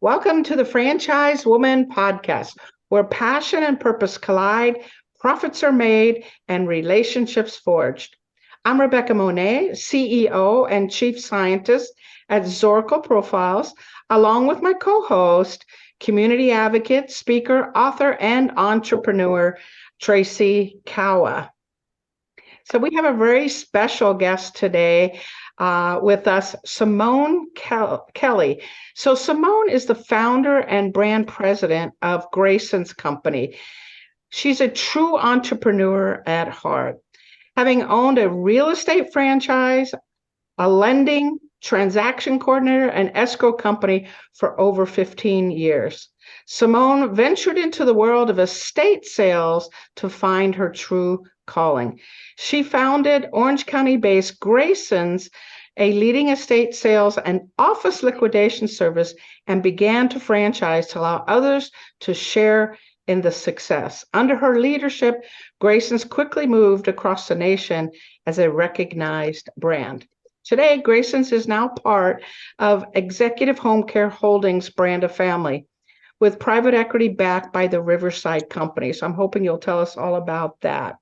Welcome to the Franchise Woman Podcast, where passion and purpose collide, profits are made, and relationships forged. I'm Rebecca Monet, CEO and Chief Scientist at Zorkel Profiles, along with my co-host, community advocate, speaker, author, and entrepreneur, Tracy Kawa. So we have a very special guest today with us, Simone Kelly. So Simone is the founder and brand president of Graysons Company. She's a true entrepreneur at heart, having owned a real estate franchise, a lending, transaction coordinator, and escrow company for over 15 years. Simone ventured into the world of estate sales to find her true calling. She founded Orange County-based Graysons, a leading estate sales and office liquidation service, and began to franchise to allow others to share in the success. Under her leadership, Graysons quickly moved across the nation as a recognized brand. Today, Graysons is now part of Executive Home Care Holdings brand of family, with private equity backed by the Riverside Company. So I'm hoping you'll tell us all about that.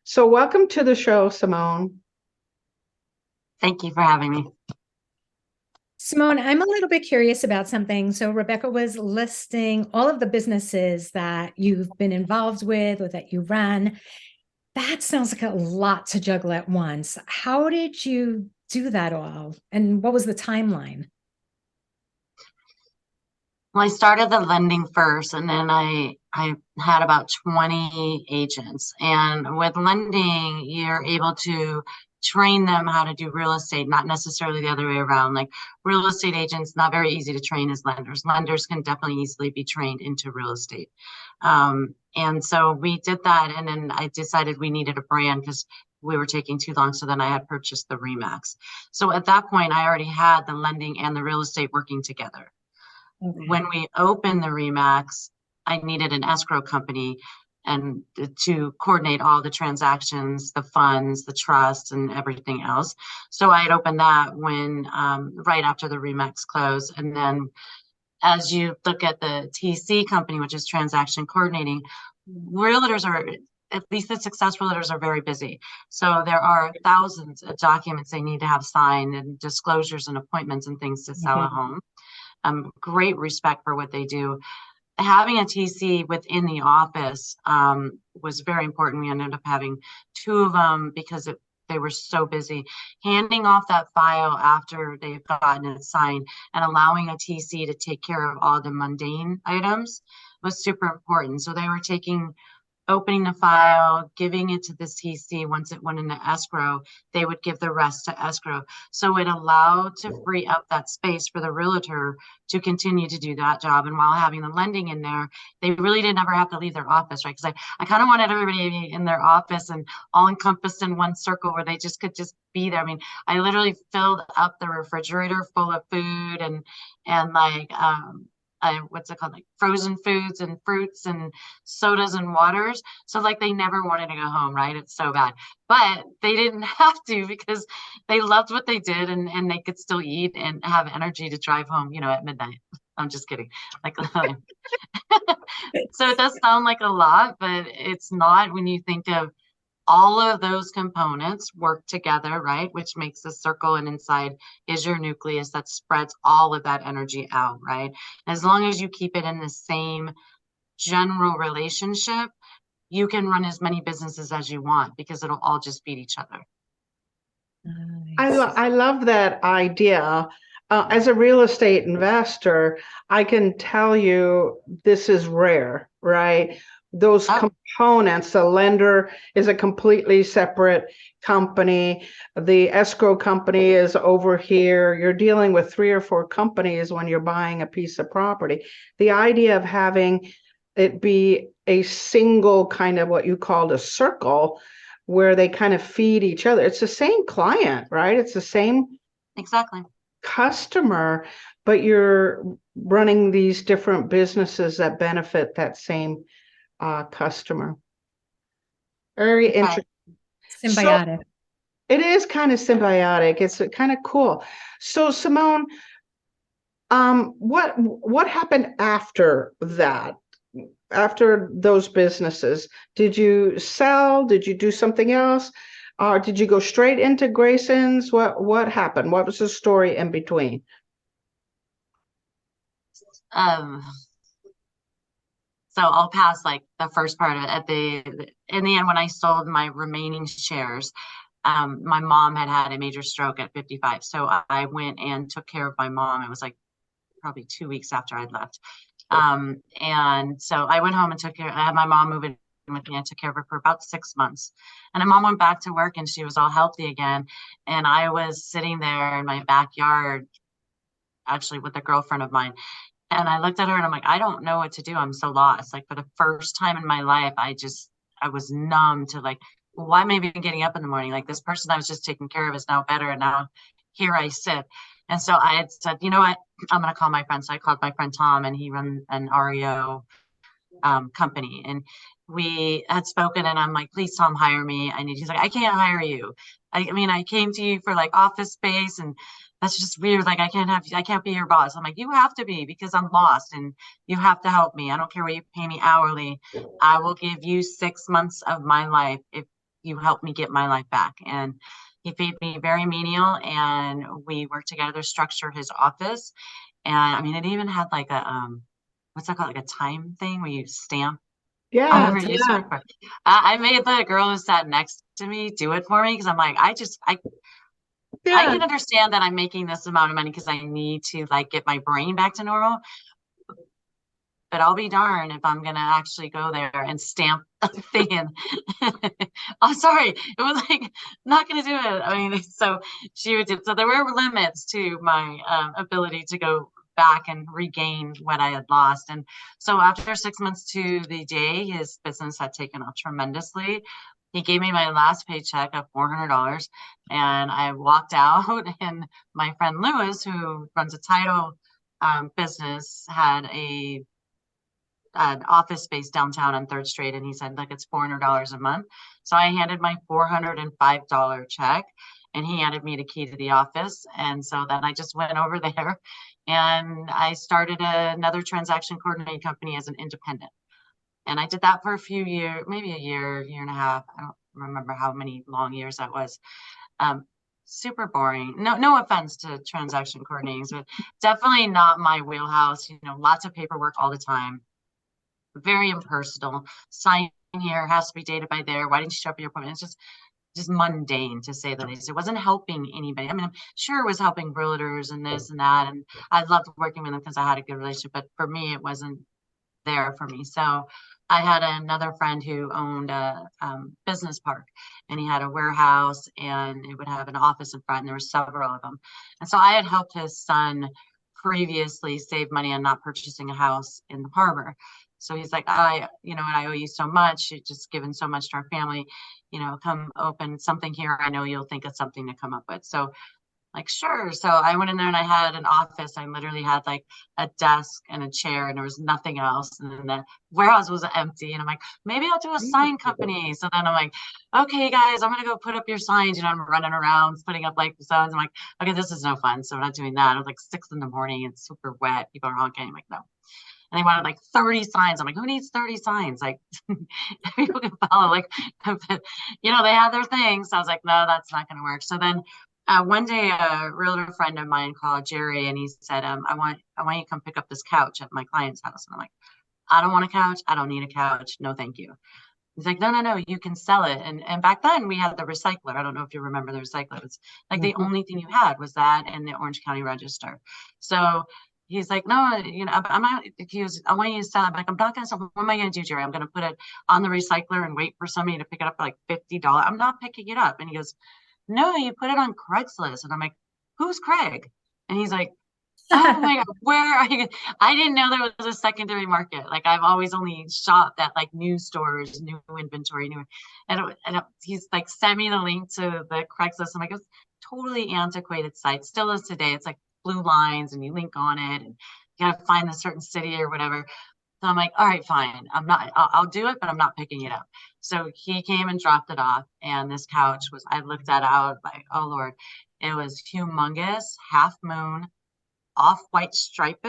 So welcome to the show, Simone. Thank you for having me. Simone, I'm a little bit curious about something. So Rebecca was listing all of the businesses that you've been involved with or that you run. That sounds like a lot to juggle at once. How did you do that all? And what was the timeline? Well, I started the lending first, and then I had about 20 agents. And with lending, you're able to train them how to do real estate, not necessarily the other way around. Like real estate agents, not very easy to train as lenders. Lenders can definitely easily be trained into real estate. And so we did that, and then I decided we needed a brand because we were taking too long. So then I had purchased the Remax. So at that point, I already had the lending and the real estate working together. Okay. When we opened the Remax, I needed an escrow company and to coordinate all the transactions, the funds, the trust, and everything else. So I had opened that when right after the Remax closed. And then as you look at the TC company, which is transaction coordinating, realtors are, at least the success realtors, are very busy. So there are thousands of documents they need to have signed and disclosures and appointments and things to sell a home. Great respect for what they do. Having a TC within the office was very important. We ended up having two of them because they were so busy. Handing off that file after they've gotten it signed and allowing a TC to take care of all the mundane items was super important. So they were opening the file, giving it to the TC. Once it went into escrow, they would give the rest to escrow. So it allowed to free up that space for the realtor to continue to do that job. And while having the lending in there, they really didn't ever have to leave their office, right? Because I kind of wanted everybody in their office and all encompassed in one circle where they could just be there. I mean, I literally filled up the refrigerator full of food and like what's it called, like frozen foods and fruits and sodas and waters. So like they never wanted to go home, right? It's so bad. But they didn't have to because they loved what they did and they could still eat and have energy to drive home, at midnight. I'm just kidding. Like so it does sound like a lot, but it's not when you think of all of those components work together, right? Which makes a circle, and inside is your nucleus that spreads all of that energy out, right? As long as you keep it in the same general relationship, you can run as many businesses as you want because it'll all just feed each other. I love that idea. As a real estate investor, I can tell you this is rare, right? Those components, the lender is a completely separate company. The escrow company is over here. You're dealing with 3 or 4 companies when you're buying a piece of property. The idea of having it be a single kind of what you called a circle where they kind of feed each other. It's the same client, right? It's the same exactly customer, but you're running these different businesses that benefit that same customer. Very interesting. Symbiotic. So it is kind of symbiotic. It's kind of cool. So Simone, What happened after that? After those businesses, did you sell? Did you do something else? Or did you go straight into Graysons? What happened? What was the story in between? Um, so I'll pass like the first part of it. In the end, when I sold my remaining shares, my mom had a major stroke at 55. So I went and took care of my mom. It was like probably 2 weeks after I'd left. And so I went home and I had my mom move in with me. I took care of her for about 6 months. And my mom went back to work and she was all healthy again. And I was sitting there in my backyard, actually with a girlfriend of mine. And I looked at her and I'm like, I don't know what to do. I'm so lost. Like for the first time in my life, I was numb to like, well, why am I even getting up in the morning? Like this person I was just taking care of is now better. And now here I sit. And so I had said, you know what, I'm going to call my friend. So I called my friend Tom, and he runs an REO company. And we had spoken, and I'm like, please, Tom, hire me. He's like, I can't hire you. I mean, I came to you for like office space, and that's just weird. Like, I can't be your boss. I'm like, you have to be, because I'm lost and you have to help me. I don't care what you pay me hourly. I will give you 6 months of my life if you help me get my life back. And he paid me very menial, and we worked together to structure his office. And I mean, it even had like a, what's that called? Like a time thing where you stamp. Yeah, However, I made the girl who sat next to me do it for me, because I'm like, I yeah. can understand that I'm making this amount of money because I need to like get my brain back to normal. But I'll be darned if I'm gonna actually go there and stamp a thing in. I'm sorry, it was like not gonna do it. I mean, so she would do. So there were limits to my ability to go back and regain what I had lost. And so after 6 months to the day, his business had taken off tremendously. He gave me my last paycheck of $400, and I walked out. And my friend Lewis, who runs a title business, had an office space downtown on 3rd Street, and he said, look, it's $400 a month. So I handed my $405 check, and he handed me the key to the office. And so then I just went over there and I started another transaction coordinating company as an independent. And I did that for a few years, maybe a year and a half. I don't remember how many long years that was. Super boring. No offense to transaction coordinating, but definitely not my wheelhouse. Lots of paperwork all the time. Very impersonal. Sign here, has to be dated by there. Why didn't you show up at your appointment? It's just mundane, to say the least. It wasn't helping anybody. I mean, I'm sure it was helping realtors and this and that, and I loved working with them because I had a good relationship, but for me, it wasn't there for me. So I had another friend who owned a business park, and he had a warehouse, and it would have an office in front, and there were several of them. And so I had helped his son previously save money on not purchasing a house in the harbor. So he's like, I owe you so much. You've just given so much to our family, come open something here. I know you'll think of something to come up with. So like, sure. So I went in there and I had an office. I literally had like a desk and a chair, and there was nothing else. And then the warehouse was empty. And I'm like, maybe I'll do a sign company. So then I'm like, okay, guys, I'm going to go put up your signs. I'm running around putting up like signs. I'm like, okay, this is no fun. So we're not doing that. It was like 6 a.m. It's super wet. People are honking. I'm like, no. And they wanted like 30 signs. I'm like, who needs 30 signs? Like, people can follow, like, they had their things. So I was like, no, that's not going to work. So then one day, a realtor friend of mine called Jerry, and he said, I want you to come pick up this couch at my client's house. And I'm like, I don't want a couch. I don't need a couch. No, thank you. He's like, no, you can sell it. And back then we had the recycler. I don't know if you remember the recycler. It's like the only thing you had was that and the Orange County Register. So he's like, no, I'm not. I want you to sell it. I'm like, I'm not going to sell. What am I going to do, Jerry? I'm going to put it on the recycler and wait for somebody to pick it up for like $50. I'm not picking it up. And he goes, no, you put it on Craigslist. And I'm like, who's Craig? And he's like, oh my God, where are you? I didn't know there was a secondary market. Like, I've always only shopped at like new stores, new inventory, and he's like, send me the link to the Craigslist. I'm like, it's totally antiquated site. Still is today. It's like blue lines and you link on it and you gotta find a certain city or whatever. So I'm like, all right, fine. I'll do it, but I'm not picking it up. So he came and dropped it off. And this couch I looked at it, I was like, oh Lord, it was humongous, half moon, off-white striped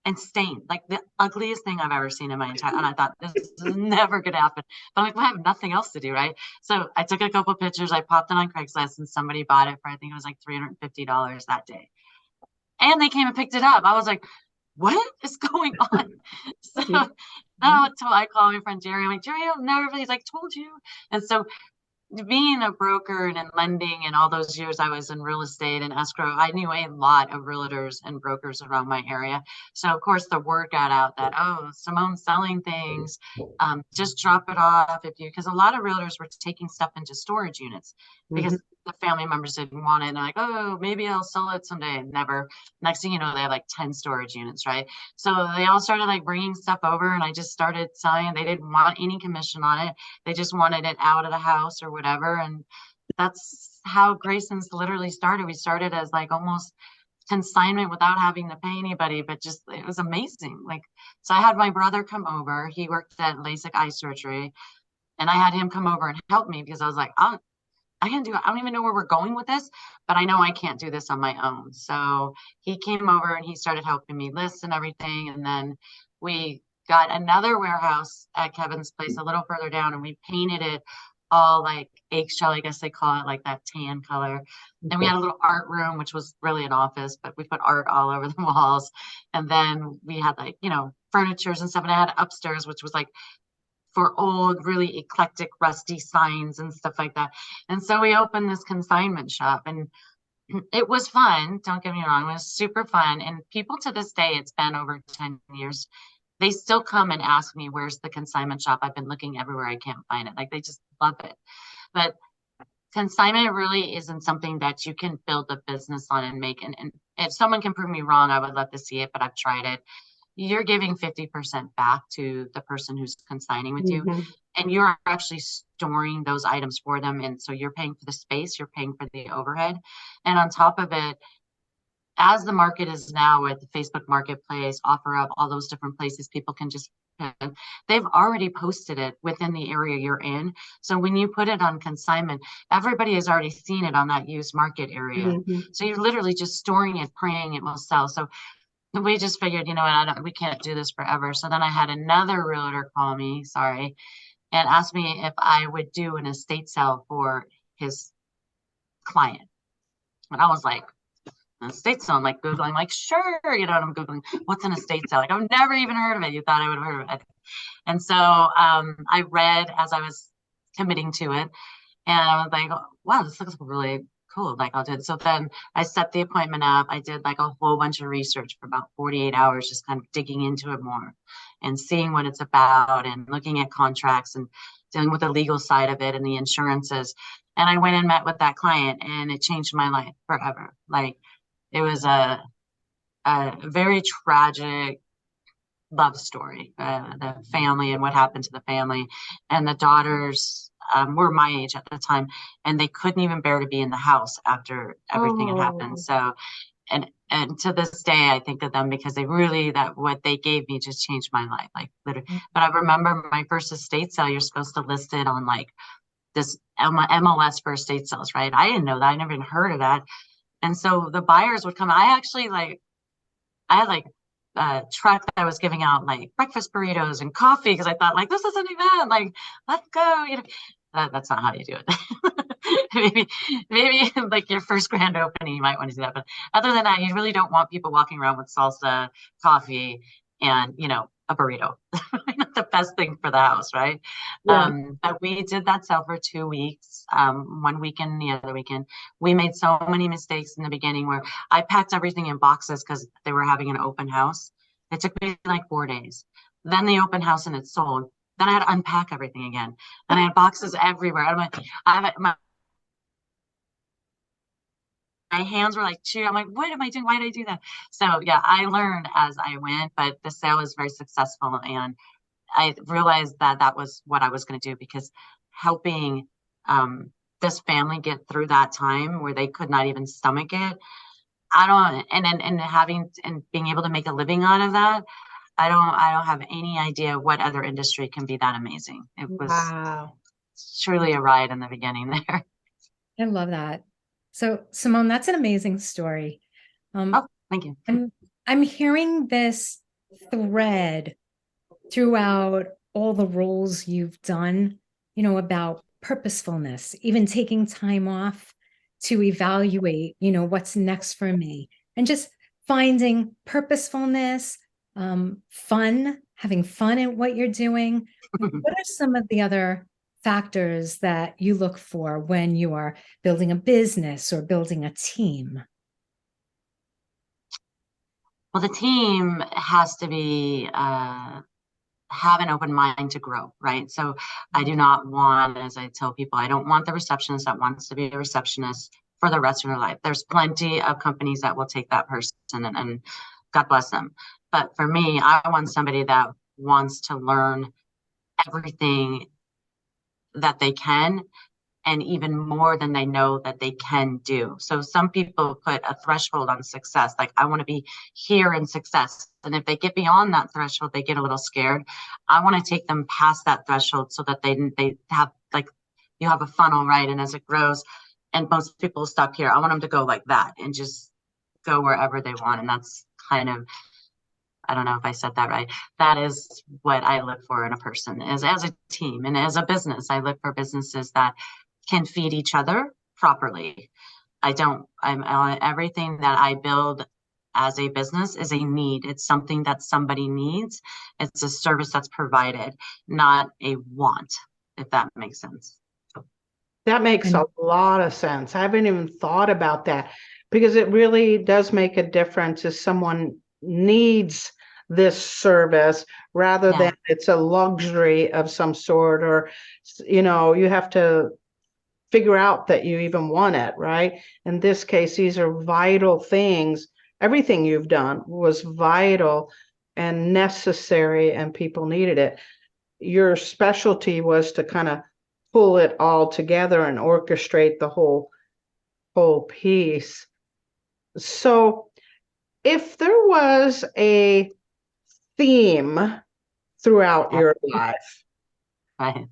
and stained, like the ugliest thing I've ever seen in my entire, and I thought this is never gonna happen. But I'm like, well, I have nothing else to do, right? So I took a couple pictures, I popped it on Craigslist, and somebody bought it for, I think it was like $350 that day. And they came and picked it up. I was like, what is going on? So now I call my friend Jerry. I'm like, Jerry, I'll never, he's like, told you. And so being a broker and in lending and all those years I was in real estate and escrow, I knew a lot of realtors and brokers around my area. So of course the word got out that, oh, Simone's selling things, just drop it off if you, because a lot of realtors were taking stuff into storage units because the family members didn't want it. And like, oh, maybe I'll sell it someday. Never. Next thing you know, they have like 10 storage units, right? So they all started like bringing stuff over and I just started selling. They didn't want any commission on it. They just wanted it out of the house or whatever. And that's how Graysons literally started. We started as like almost consignment without having to pay anybody, but just, it was amazing. Like, so I had my brother come over. He worked at LASIK eye surgery and I had him come over and help me because I was like, I don't even know where we're going with this, but I know I can't do this on my own. So he came over and he started helping me list and everything. And then we got another warehouse at Kevin's place a little further down and we painted it all like eggshell, I guess they call it, like that tan color. Then we had a little art room, which was really an office, but we put art all over the walls. And then we had like, you know, furnitures and stuff. And I had upstairs, which was like for old, really eclectic, rusty signs and stuff like that. And so we opened this consignment shop and it was fun. Don't get me wrong. It was super fun. And people to this day, it's been over 10 years. They still come and ask me, where's the consignment shop? I've been looking everywhere. I can't find it. Like they just love it. But consignment really isn't something that you can build a business on and make. And if someone can prove me wrong, I would love to see it, but I've tried it. You're giving 50% back to the person who's consigning with you, and you're actually storing those items for them. And so you're paying for the space, you're paying for the overhead. And on top of it, as the market is now with the Facebook Marketplace, OfferUp, all those different places, people can just, they've already posted it within the area you're in. So when you put it on consignment, everybody has already seen it on that used market area. So you're literally just storing it, praying it will sell. So we just figured, you know what, we can't do this forever. So then I had another realtor call me, and asked me if I would do an estate sale for his client. And I was like, an estate sale? I'm like Googling, like, sure, you know, and I'm Googling, what's an estate sale? Like, I've never even heard of it. You thought I would have heard of it. And so I read as I was committing to it, and I was like, wow, this looks really cool. Like, I'll do it. So then I set the appointment up. I did like a whole bunch of research for about 48 hours, just kind of digging into it more and seeing what it's about and looking at contracts and dealing with the legal side of it and the insurances. And I went and met with that client and it changed my life forever. Like, it was a very tragic love story, the family and what happened to the family. And the daughters were my age at the time, and they couldn't even bear to be in the house after everything had happened. So, and to this day, I think of them because they really, that what they gave me just changed my life, like literally. But I remember my first estate sale, you're supposed to list it on like this MLS for estate sales, right? I didn't know that. I never even heard of that. And so the buyers would come. I had like a truck that I was giving out like breakfast burritos and coffee because I thought like, this is an event, like, let's go. You know, that's not how you do it. maybe like your first grand opening, you might want to do that. But other than that, you really don't want people walking around with salsa, coffee, and, you know, a burrito. Not the best thing for the house, right? But we did that sale for 2 weeks, 1 weekend and the other weekend. We made so many mistakes in the beginning where I packed everything in boxes because they were having an open house. It took me like 4 days. Then the open house and it sold. Then I had to unpack everything again. And I had boxes everywhere. My hands were like, I'm like, what am I doing? Why did I do that? So yeah, I learned as I went, but the sale was very successful. And I realized that that was what I was going to do, because helping this family get through that time where they could not even stomach it. And being able to make a living out of that. I don't have any idea what other industry can be that amazing. It was truly a ride in the beginning there. I love that. So Simone, that's an amazing story. Thank you. I'm hearing this thread throughout all the roles you've done, about purposefulness, even taking time off to evaluate, what's next for me, and just finding purposefulness, fun, having fun at what you're doing. What are some of the other factors that you look for when you are building a business or building a team? Well, the team has to be have an open mind to grow, right? So I do not want, as I tell people, I don't want the receptionist that wants to be a receptionist for the rest of their life. There's plenty of companies that will take that person, and God bless them. But for me, I want somebody that wants to learn everything that they can, and even more than they know that they can do. So some people put a threshold on success, like I want to be here in success. And if they get beyond that threshold, they get a little scared. I want to take them past that threshold so that they have, like, you have a funnel, right? And as it grows, and most people stop here, I want them to go like that and just go wherever they want. And that's kind of, I don't know if I said that right. That is what I look for in a person, as a team. And as a business, I look for businesses that can feed each other properly. I'm everything that I build as a business is a need. It's something that somebody needs. It's a service that's provided, not a want, if that makes sense. That makes a lot of sense. I haven't even thought about that, because it really does make a difference if someone needs this service rather than it's a luxury of some sort, or, you have to figure out that you even want it, right? In this case, these are vital things. Everything you've done was vital and necessary, and people needed it. Your specialty was to kind of pull it all together and orchestrate the whole piece. So if there was a theme throughout your life, Right.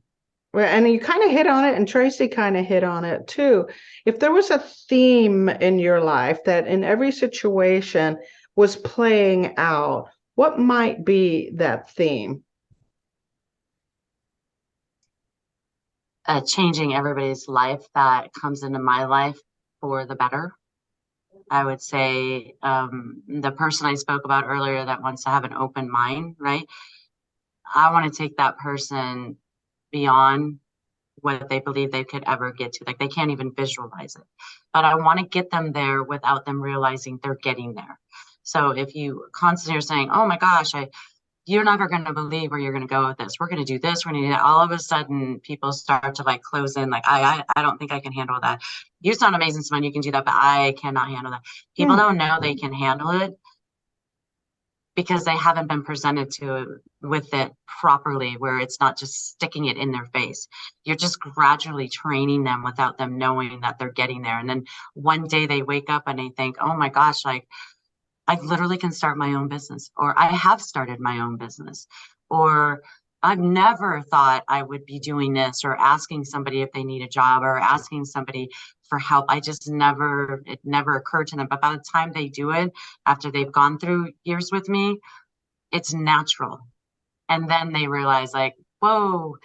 and you kind of hit on it, and Tracy kind of hit on it too. If there was a theme in your life that in every situation was playing out, what might be that theme? Changing everybody's life that comes into my life for the better. I would say the person I spoke about earlier that wants to have an open mind, right? I want to take that person beyond what they believe they could ever get to. Like, they can't even visualize it. But I want to get them there without them realizing they're getting there. So if you constantly are saying, oh my gosh, you're never going to believe where you're going to go with this. We're going to do this. We're going to do that. All of a sudden, people start to like close in. Like, I don't think I can handle that. You sound amazing, Simone. You can do that, but I cannot handle that. People don't know they can handle it because they haven't been presented with it properly, where it's not just sticking it in their face. You're just gradually training them without them knowing that they're getting there. And then one day they wake up and they think, oh my gosh, like, I literally can start my own business, or I have started my own business, or I've never thought I would be doing this, or asking somebody if they need a job, or asking somebody for help. It never occurred to them. But by the time they do it, after they've gone through years with me, it's natural. And then they realize, like, whoa,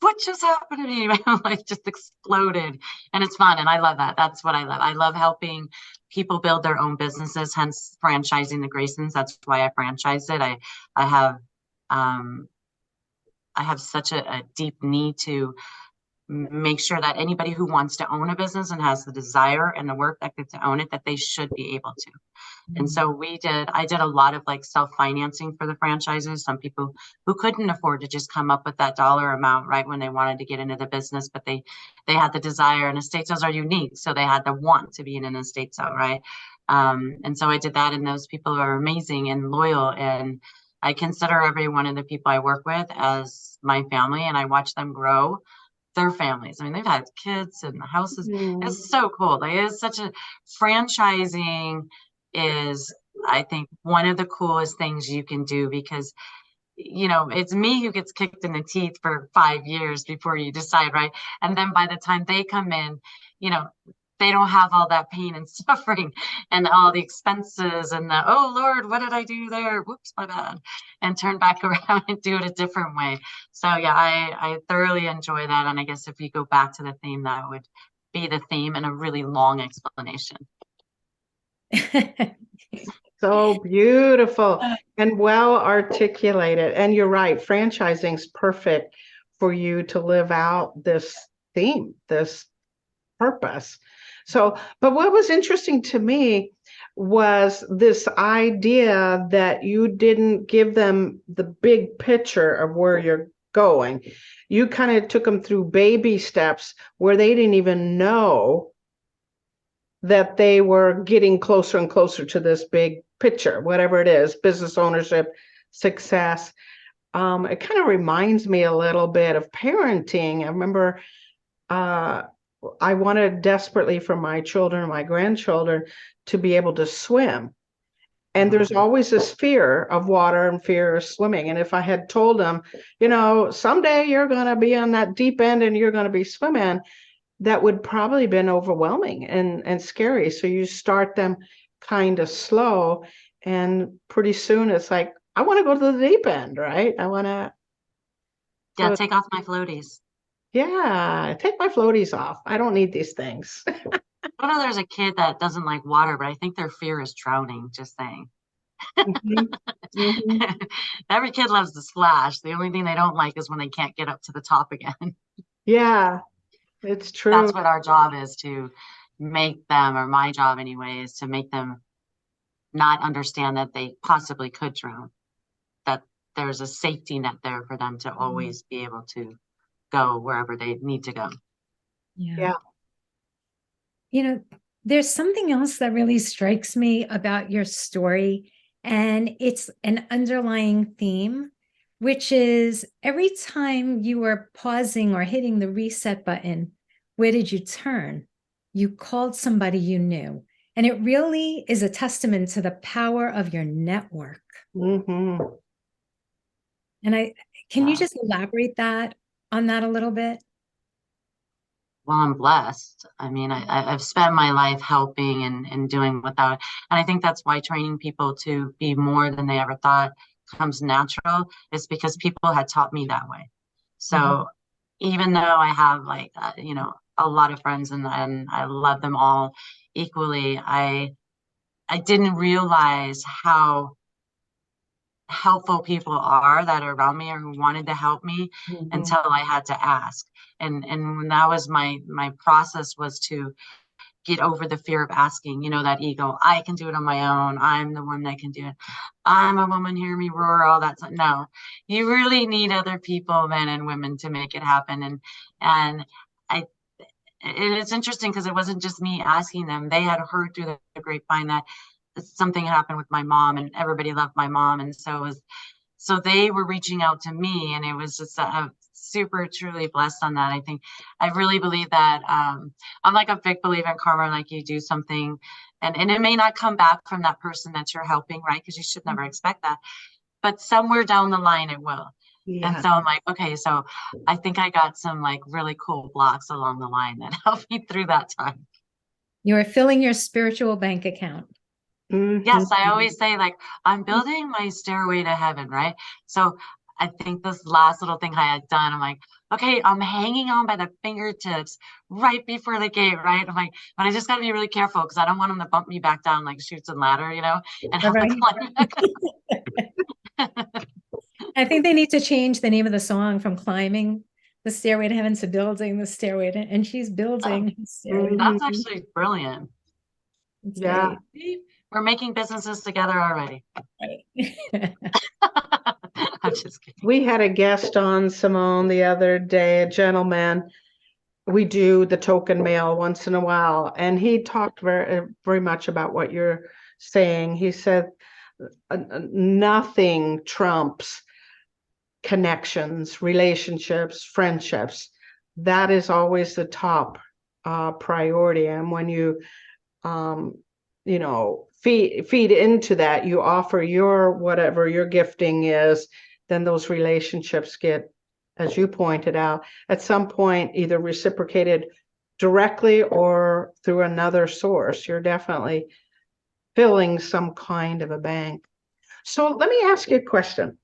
what just happened to me? My life just exploded, and it's fun. And I love that. That's what I love. I love helping people build their own businesses, hence franchising the Graysons. That's why I franchised it. I have such a deep need to make sure that anybody who wants to own a business and has the desire and the work ethic to own it, that they should be able to. And so I did a lot of like self-financing for the franchises. Some people who couldn't afford to just come up with that dollar amount right when they wanted to get into the business, but they had the desire, and estate sales are unique. So they had the want to be in an estate sale, right? And so I did that, and those people are amazing and loyal. And I consider every one of the people I work with as my family, and I watch them grow their families. I mean, they've had kids and houses. It's so cool. Like, it's such a franchising is, I think, one of the coolest things you can do, because it's me who gets kicked in the teeth for 5 years before you decide, right? And then by the time they come in, they don't have all that pain and suffering and all the expenses and the, oh Lord, what did I do there? Whoops, my bad. And turn back around and do it a different way. So yeah, I thoroughly enjoy that. And I guess if you go back to the theme, that would be the theme and a really long explanation. So beautiful and well articulated. And you're right, franchising's perfect for you to live out this theme, this purpose. So, but what was interesting to me was this idea that you didn't give them the big picture of where you're going. You kind of took them through baby steps where they didn't even know that they were getting closer and closer to this big picture, whatever it is, business ownership, success. It kind of reminds me a little bit of parenting. I remember I wanted desperately for my children, my grandchildren, to be able to swim. And there's always this fear of water and fear of swimming. And if I had told them, someday you're going to be on that deep end and you're going to be swimming, that would probably been overwhelming and scary. So you start them kind of slow, and pretty soon it's like, I want to go to the deep end, right? I want to. Yeah, take off my floaties. Yeah, take my floaties off. I don't need these things. I know there's a kid that doesn't like water, but I think their fear is drowning, just saying. Mm-hmm. Mm-hmm. Every kid loves to splash. The only thing they don't like is when they can't get up to the top again. Yeah, it's true. That's what our job is, to make them, or my job anyway, is to make them not understand that they possibly could drown, that there's a safety net there for them to always be able to go wherever they need to go. Yeah. There's something else that really strikes me about your story, and it's an underlying theme, which is every time you were pausing or hitting the reset button, where did you turn? You called somebody you knew. And it really is a testament to the power of your network. Mm-hmm. And can you just elaborate on that a little bit? Well, I'm blessed. I mean, I've spent my life helping and doing without, and I think that's why training people to be more than they ever thought comes natural, is because people had taught me that way. So even though I have a lot of friends and I love them all equally, I didn't realize how helpful people are that are around me or who wanted to help me until I had to ask. And that was my process, was to get over the fear of asking, that ego. I can do it on my own. I'm the one that can do it. I'm a woman, hear me roar, all that stuff. No, you really need other people, men and women, to make it happen. And it's interesting because it wasn't just me asking them. They had heard through the grapevine that something happened with my mom, and everybody loved my mom. And so they were reaching out to me, and it was just super truly blessed on that. I really believe that I'm like a big believer in karma. Like, you do something and it may not come back from that person that you're helping, right? Because you should never expect that, but somewhere down the line it will. Yeah. And so I'm like, okay, so I think I got some really cool blocks along the line that helped me through that time. You are filling your spiritual bank account. Yes, I always say, I'm building my stairway to heaven, right? So I think this last little thing I had done, I'm like, okay, I'm hanging on by the fingertips right before the gate, right? I'm like, but I just got to be really careful because I don't want them to bump me back down like Chutes and Ladder, and have to climb back up. I think they need to change the name of the song from Climbing the Stairway to Heaven to Building the Stairway to, and she's building. That's actually brilliant. Yeah. We're making businesses together already. Right. I'm just kidding. We had a guest on, Simone, the other day, a gentleman. We do the token mail once in a while, and he talked very, very much about what you're saying. He said nothing trumps connections, relationships, friendships. That is always the top priority. And when you feed into that, you offer your whatever your gifting is, then those relationships get, as you pointed out, at some point either reciprocated directly or through another source. You're definitely filling some kind of a bank. So let me ask you a question.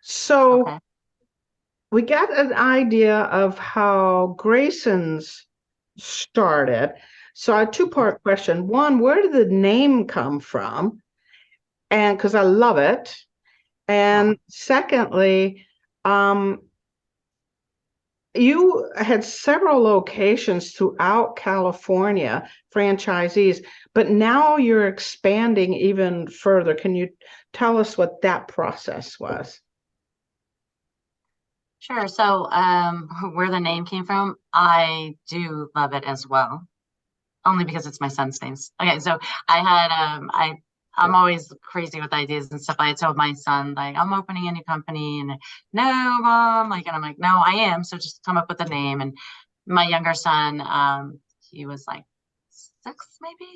So Okay. we got an idea of how Graysons started. So a two-part question. One, where did the name come from? And because I love it. And secondly, you had several locations throughout California, franchisees, but now you're expanding even further. Can you tell us what that process was? Sure. So, where the name came from, I do love it as well, only because it's my son's name. Okay, so I had I'm always crazy with ideas and stuff. I told my son, like, I'm opening a new company, and no, mom, like, and I'm like, no, I am. So just come up with a name. And my younger son, he was like 6 maybe,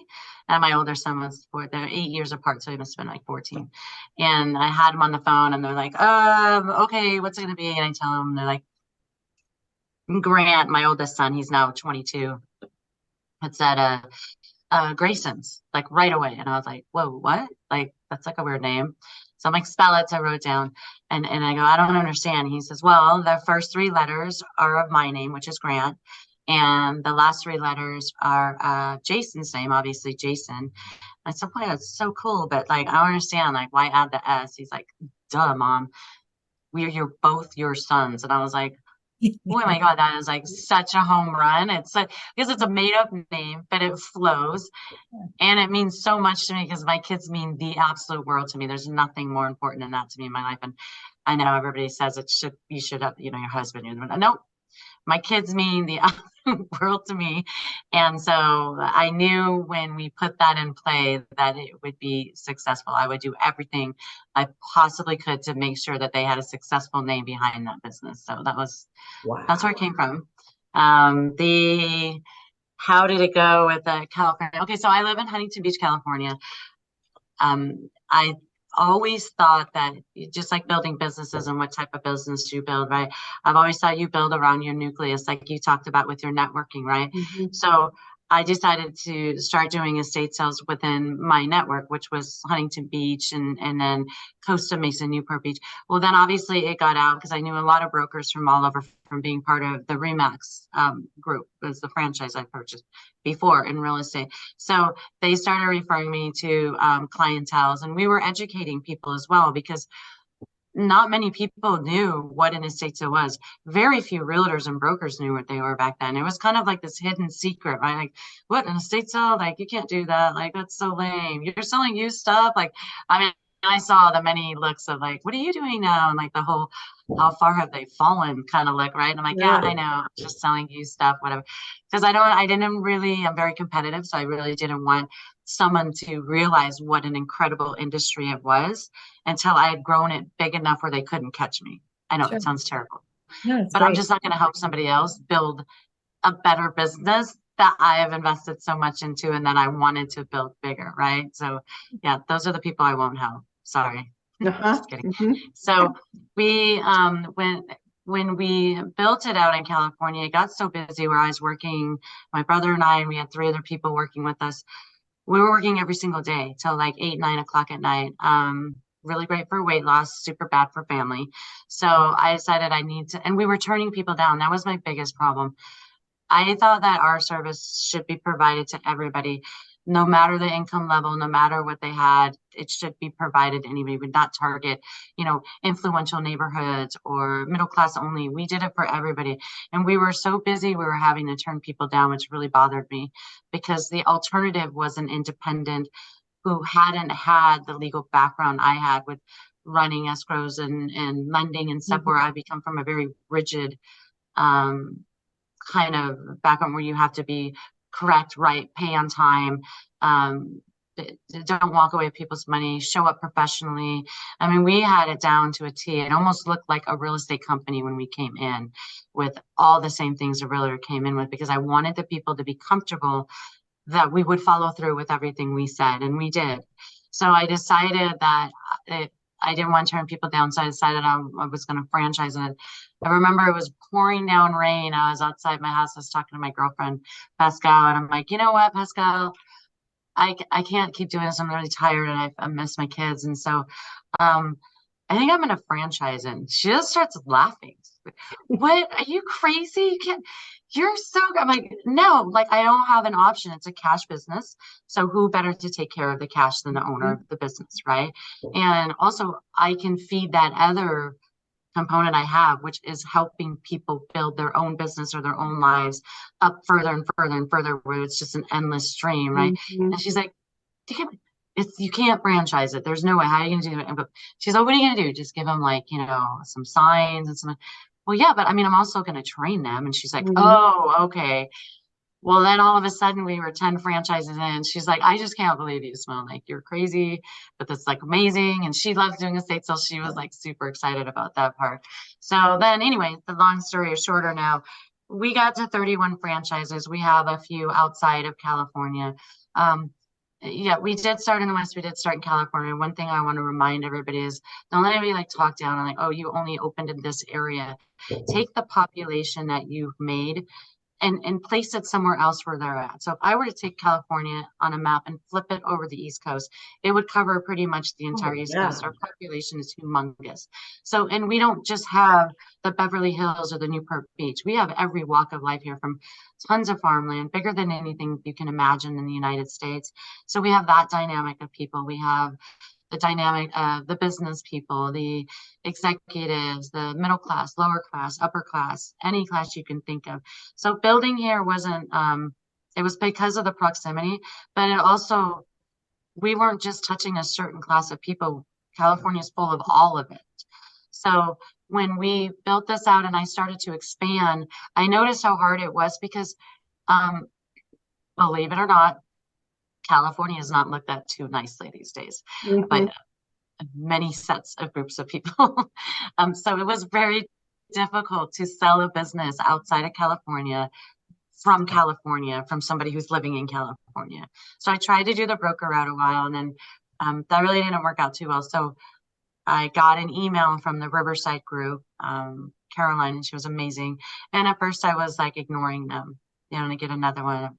and my older son was 4. They're 8 years apart, so he must have been like 14. And I had him on the phone, and they're like, okay, what's it gonna be? And I tell them, they're like, Grant, my oldest son, he's now 22. Had said, Graysons, like right away. And I was like, whoa, what? Like, that's like a weird name. So I'm like, spell it. So I wrote it down, and I go, I don't understand. He says, well, the first 3 letters are of my name, which is Grant. And the last 3 letters are Jason's name, obviously Jason. I said, boy, that's so cool. But like, I don't understand, like, why add the S? He's like, duh, mom, you're both your sons. And I was like, oh my God, that is like such a home run. It's like, because it's a made up name, but it flows. And it means so much to me because my kids mean the absolute world to me. There's nothing more important than that to me in my life. And I know everybody says you should have, your husband. Nope. My kids mean the world to me. And so I knew when we put that in play that it would be successful. I would do everything I possibly could to make sure that they had a successful name behind that business. So that's where it came from. How did it go with California? Okay, so I live in Huntington Beach, California. I always thought that just like building businesses and what type of business you build, right? I've always thought you build around your nucleus, like you talked about with your networking, right? Mm-hmm. So I decided to start doing estate sales within my network, which was Huntington Beach and then Costa Mesa, Newport Beach. Well, then obviously it got out because I knew a lot of brokers from all over from being part of the Remax group, was the franchise I purchased before in real estate. So they started referring me to clientels, and we were educating people as well because not many people knew what an estate sale was. Very few realtors and brokers knew what they were back then. It was kind of like this hidden secret, right? Like, what, an estate sale? Like, you can't do that. Like, that's so lame. You're selling used stuff. Like, I mean, I saw the many looks of like, what are you doing now? And like the whole, how far have they fallen kind of look, right? And I'm like, yeah, I know, I'm just selling used stuff, whatever. Because I'm very competitive. So I really didn't want someone to realize what an incredible industry it was until I had grown it big enough where they couldn't catch me. I know it sounds terrible, but I'm just not going to help somebody else build a better business that I have invested so much into and that I wanted to build bigger, right? So yeah, those are the people I won't help. Sorry. Just kidding. Mm-hmm. So we when we built it out in California, it got so busy where I was working, my brother and I, and we had 3 other people working with us. We were working every single day till like 8, 9 o'clock at night. Really great for weight loss, super bad for family. So I decided I need to, and we were turning people down. That was my biggest problem. I thought that our service should be provided to everybody, no matter the income level, no matter what they had. It should be provided to anybody. We would not target, influential neighborhoods or middle class only. We did it for everybody. And we were so busy, we were having to turn people down, which really bothered me because the alternative was an independent who hadn't had the legal background I had with running escrows and lending and stuff, where I become from a very rigid kind of background where you have to be correct, right, pay on time, don't walk away with people's money, show up professionally. I mean, we had it down to a T. It almost looked like a real estate company when we came in with all the same things a realtor came in with, because I wanted the people to be comfortable that we would follow through with everything we said, and we did. So I decided that I didn't want to turn people down, so I decided I was going to franchise it. I remember it was pouring down rain. I was outside my house. I was talking to my girlfriend, Pascal, and I'm like, you know what, Pascal, I can't keep doing this. I'm really tired and I miss my kids. And so I think I'm going to franchise. And she just starts laughing. What? Are you crazy? You can't. You're so good. I'm like, no, like I don't have an option. It's a cash business. So who better to take care of the cash than the owner of the business, right? And also I can feed that other component I have, which is helping people build their own business or their own lives up further and further and further, where it's just an endless stream, right? And she's like, you can't franchise it. There's no way. How are you gonna do it? But she's like, what are you gonna do? Just give them like, some signs and some. Well, yeah, but I mean, I'm also gonna train them. And she's like, oh, okay. Well, then all of a sudden we were 10 franchises in. She's like, I just can't believe you, Simone. Like, you're crazy, but that's like amazing. And she loves doing estate sales. She was like super excited about that part. So then anyway, the long story is shorter now. We got to 31 franchises. We have a few outside of California. Yeah, we did start in the West. We did start in California. One thing I want to remind everybody is don't let anybody like talk down on like, oh, you only opened in this area. Take the population that you've made and place it somewhere else where they're at. So if I were to take California on a map and flip it over the East Coast, it would cover pretty much the entire East Coast. Our population is humongous. So, and we don't just have the Beverly Hills or the Newport Beach. We have every walk of life here, from tons of farmland, bigger than anything you can imagine in the United States. So we have that dynamic of people. We have the dynamic of the business people, the executives, the middle class, lower class, upper class, any class you can think of. So building here wasn't, it was because of the proximity, but it also, we weren't just touching a certain class of people. California is full of all of it. So when we built this out and I started to expand, I noticed how hard it was because, believe it or not, California is not looked at too nicely these days by many sets of groups of people. So it was very difficult to sell a business outside of California, from somebody who's living in California. So I tried to do the broker route a while, and then that really didn't work out too well. So I got an email from the Riverside group, Caroline, and she was amazing. And at first I was like ignoring them. And I get another one,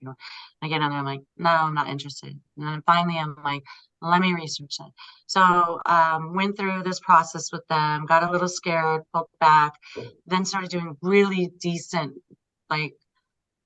I get another, I'm like, no, I'm not interested. And then finally I'm like, let me research it. So went through this process with them, got a little scared, pulled back, then started doing really decent like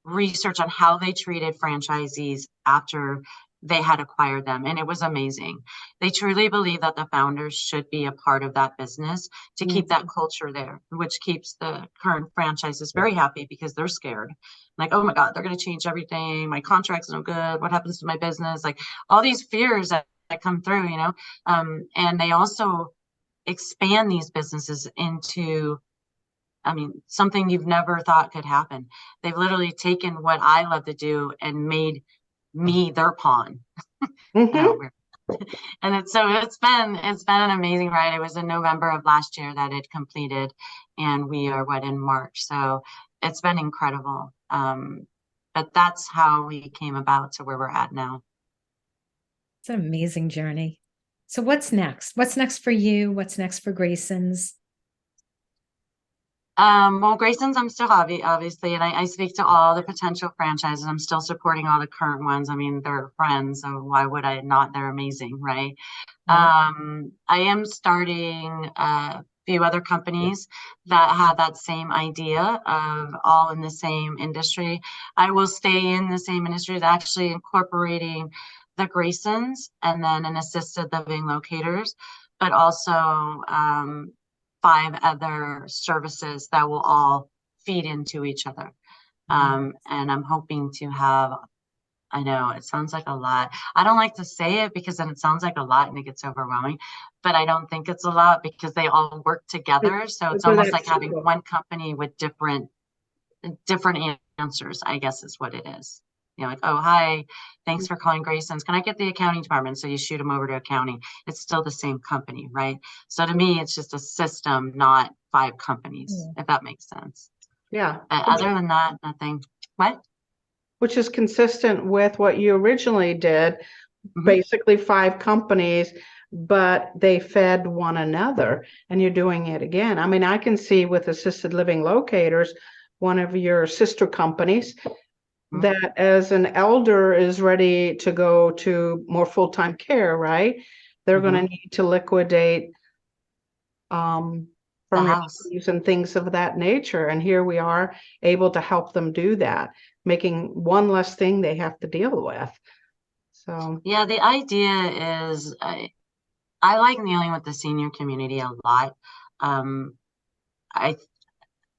research on how they treated franchisees after they had acquired them. And it was amazing. They truly believe that the founders should be a part of that business to keep that culture there, which keeps the current franchises very happy because they're scared. Like, oh my God, they're going to change everything. My contract's no good. What happens to my business? Like all these fears that come through, and they also expand these businesses into, something you've never thought could happen. They've literally taken what I love to do and made me their pawn. And it's been an amazing ride. It was in November of last year that it completed, and we are in March. So it's been incredible. But that's how we came about to where we're at now. It's an amazing journey. So what's next? What's next for you? What's next for Graysons? Well, Graysons, I'm still obviously, and I speak to all the potential franchises. I'm still supporting all the current ones. They're friends, so why would I not? They're amazing, right? I am starting a few other companies that have that same idea of all in the same industry. I will stay in the same industry, actually incorporating the Graysons and then an assisted living locators, but also 5 other services that will all feed into each other. And I'm hoping to have, I know it sounds like a lot. I don't like to say it because then it sounds like a lot and it gets overwhelming, but I don't think it's a lot because they all work together. So it's almost like having one company with different answers, I guess is what it is. Like, oh, hi, thanks for calling Graysons. Can I get the accounting department? So you shoot them over to accounting. It's still the same company, right? So to me, it's just a system, not 5 companies, if that makes sense. Yeah. Other than that, nothing. What? Which is consistent with what you originally did basically 5 companies, but they fed one another, and you're doing it again. I mean, I can see with assisted living locators, one of your sister companies, that as an elder is ready to go to more full-time care, right? They're going to need to liquidate furniture and things of that nature. And here we are able to help them do that, making one less thing they have to deal with. So yeah, the idea is I like dealing with the senior community a lot.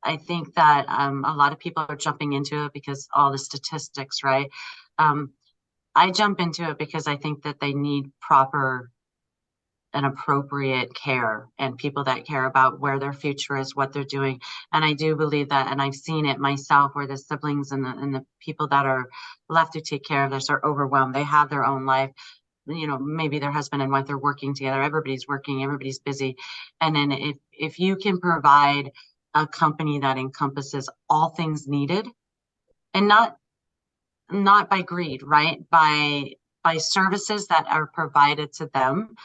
I think that a lot of people are jumping into it because all the statistics, right? I jump into it because I think that they need proper and appropriate care and people that care about where their future is, what they're doing. And I do believe that, and I've seen it myself, where the siblings and the people that are left to take care of this are overwhelmed. They have their own life. You know, maybe their husband and wife are working together. Everybody's working, everybody's busy. And then if you can provide a company that encompasses all things needed, and not by greed, right? By services that are provided to them,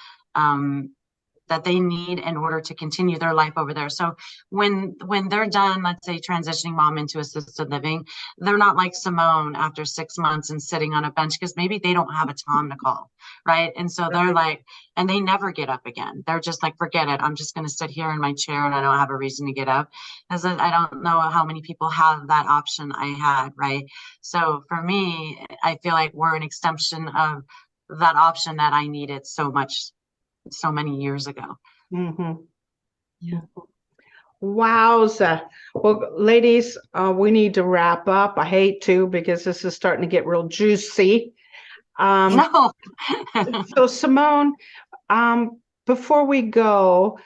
that they need in order to continue their life over there. So when they're done, let's say transitioning mom into assisted living, they're not like Simone after 6 months and sitting on a bench because maybe they don't have a Tom to call, right? And so they're like, and they never get up again. They're just like, forget it. I'm just going to sit here in my chair and I don't have a reason to get up. Because I don't know how many people have that option I had, right? So for me, I feel like we're an extension of that option that I needed so many years ago. Yeah. Wowza. Well, ladies, we need to wrap up. I hate to, because this is starting to get real juicy. No. So Simone, before we go,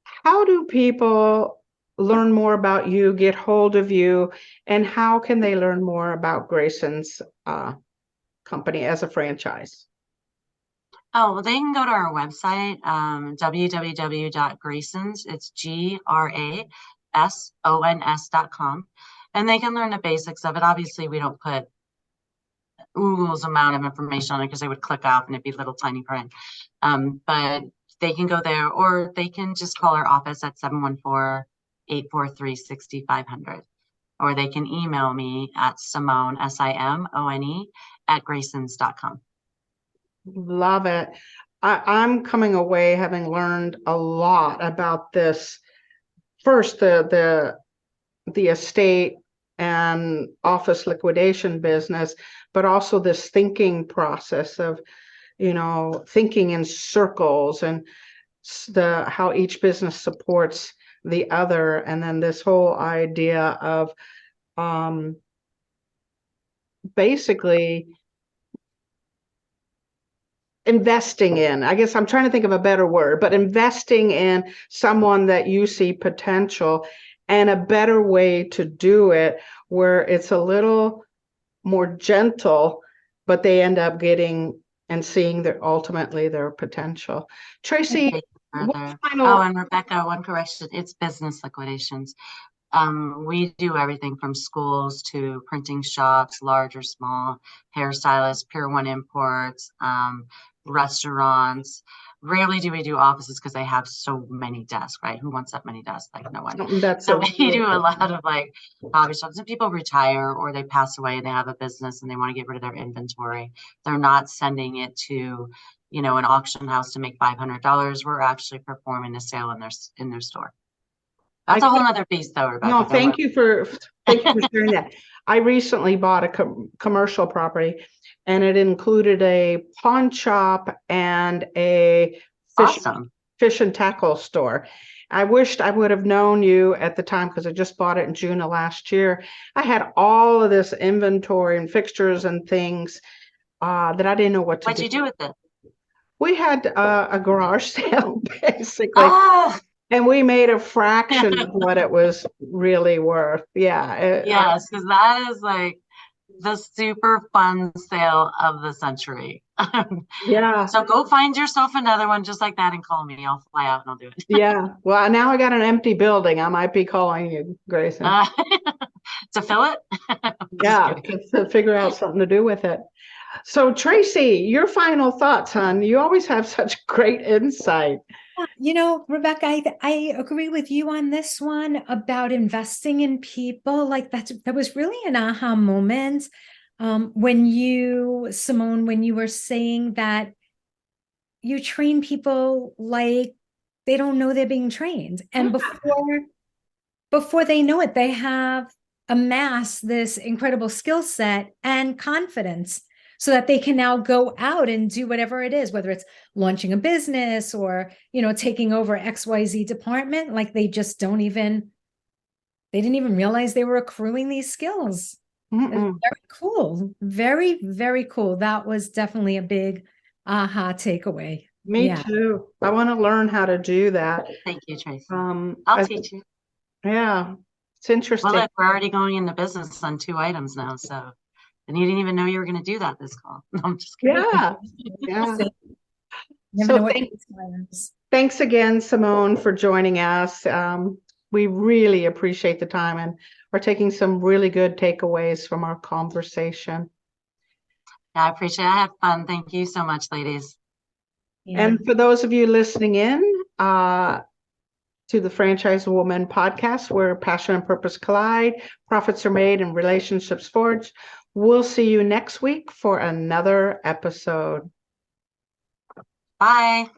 how do people learn more about you, get hold of you, and how can they learn more about Graysons company as a franchise? Oh, well, they can go to our website, www.graysons, it's GRASONS.com, and they can learn the basics of it. Obviously, we don't put oodles amount of information on it because they would click off and it'd be little tiny print. But they can go there, or they can just call our office at 714-843-6500. Or they can email me at Simone, SIMONE, at Graysons.com. Love it. I'm coming away having learned a lot about this. First, the estate and office liquidation business, but also this thinking process of, thinking in circles, and how each business supports the other, and then this whole idea of basically investing in, I guess I'm trying to think of a better word, but investing in someone that you see potential, and a better way to do it where it's a little more gentle, but they end up getting and seeing ultimately their potential. Tracy, and Rebecca, one correction, it's business liquidations. We do everything from schools to printing shops, large or small, hairstylists, Pier 1 imports, restaurants. Rarely do we do offices because they have so many desks, right? Who wants that many desks? Like no one. So we do a lot of like hobby shops, and people retire or they pass away and they have a business and they want to get rid of their inventory. They're not sending it to, an auction house to make $500. We're actually performing a sale in their store. That's a whole other piece though, Rebecca. No, thank you for sharing that. I recently bought a commercial property, and it included a pawn shop and a fish and tackle store. I wished I would have known you at the time, because I just bought it in June of last year. I had all of this inventory and fixtures and things that I didn't know what to do. What'd you do with it? We had a garage sale, basically. And we made a fraction of what it was really worth. Yeah. Yes, because that is like the super fun sale of the century. Yeah. So go find yourself another one just like that and call me. I'll fly out and I'll do it. Yeah. Well, now I got an empty building. I might be calling you, Grayson. To fill it? Yeah, to figure out something to do with it. So Tracy, your final thoughts, hon. You always have such great insight. Rebecca, I agree with you on this one about investing in people. Like that was really an aha moment. Simone, when you were saying that you train people like they don't know they're being trained. And before they know it, they have amassed this incredible skill set and confidence so that they can now go out and do whatever it is, whether it's launching a business or, taking over XYZ department. Like they didn't even realize they were accruing these skills. Very cool. Very, very cool. That was definitely a big aha takeaway. Me too. I want to learn how to do that. Thank you, Tracy. I'll teach you. Yeah, it's interesting. Well, look, we're already going into business on 2 items now, so and you didn't even know you were going to do that this call. No, I'm just kidding. Yeah. So thanks again, Simone, for joining us. We really appreciate the time and are taking some really good takeaways from our conversation. Yeah, I appreciate it. I had fun. Thank you so much, ladies. Yeah. And for those of you listening in to the Franchise Woman podcast, where passion and purpose collide, profits are made, and relationships forged, we'll see you next week for another episode. Bye.